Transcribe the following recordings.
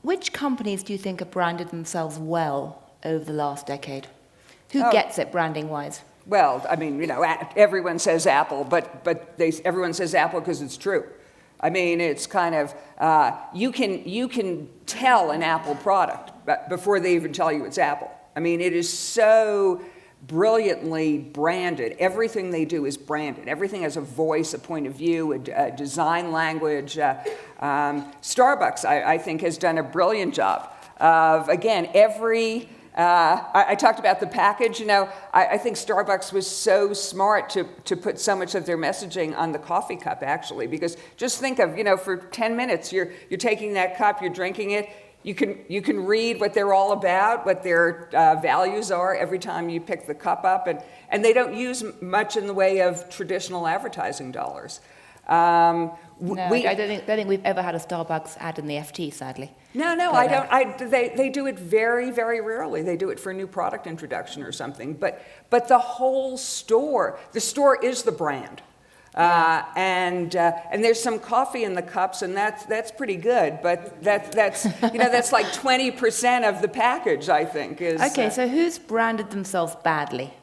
Which companies do you think have branded themselves well over the last decade? Who gets it branding-wise? Well, I mean, everyone says Apple, but everyone says Apple because it's true. I mean, it's kind of, you can tell an Apple product before they even tell you it's Apple. I mean, it is so brilliantly branded. Everything they do is branded. Everything has a voice, a point of view, a design language. Starbucks, I think, has done a brilliant job of, again, I talked about the package. I think Starbucks was so smart to put so much of their messaging on the coffee cup, actually, because just think of, for 10 minutes, you're taking that cup, you're drinking it. You can read what they're all about, what their values are every time you pick the cup up, and they don't use much in the way of traditional advertising dollars. No, I don't think we've ever had a Starbucks ad in the FT, sadly. No, I don't. They do it very, very rarely. They do it for a new product introduction or something. But the whole store, the store is the brand. And there's some coffee in the cups, and that's pretty good. But that's like 20% of the package, I think. Okay, so who's branded themselves badly?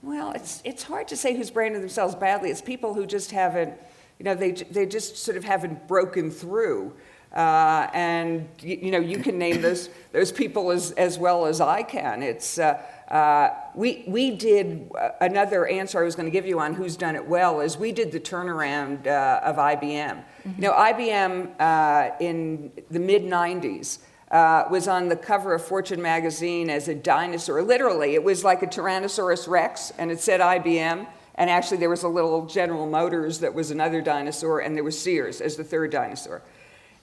Well, it's hard to say who's branded themselves badly. It's people who just haven't, they just sort of haven't broken through. And you can name those people as well as I can. It's we did another answer I was going to give you on who's done it well is we did the turnaround of IBM. Mm-hmm. IBM in the mid-90s was on the cover of Fortune magazine as a dinosaur. Literally, it was like a Tyrannosaurus Rex, and it said IBM. And actually, there was a little General Motors that was another dinosaur, and there was Sears as the third dinosaur.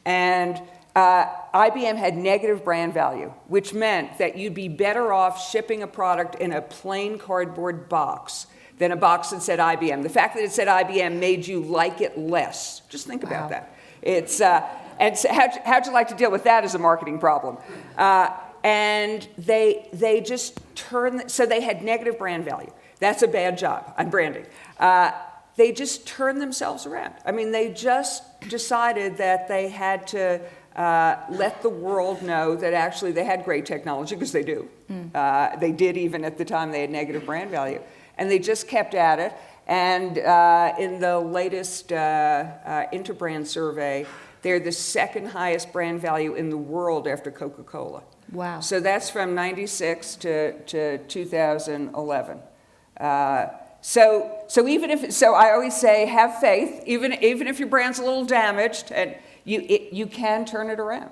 And IBM had negative brand value, which meant that you'd be better off shipping a product in a plain cardboard box than a box that said IBM. The fact that it said IBM made you like it less. Just think about that. It's and so how'd you like to deal with that as a marketing problem? And they just so they had negative brand value. That's a bad job on branding. They just turned themselves around. I mean, they just decided that they had to let the world know that actually they had great technology, because they do. They did even at the time they had negative brand value. And they just kept at it. And in the latest Interbrand survey, they're the second highest brand value in the world after Coca-Cola. Wow. So that's from 96 to 2011. So even if I always say have faith, even if your brand's a little damaged, and you can turn it around.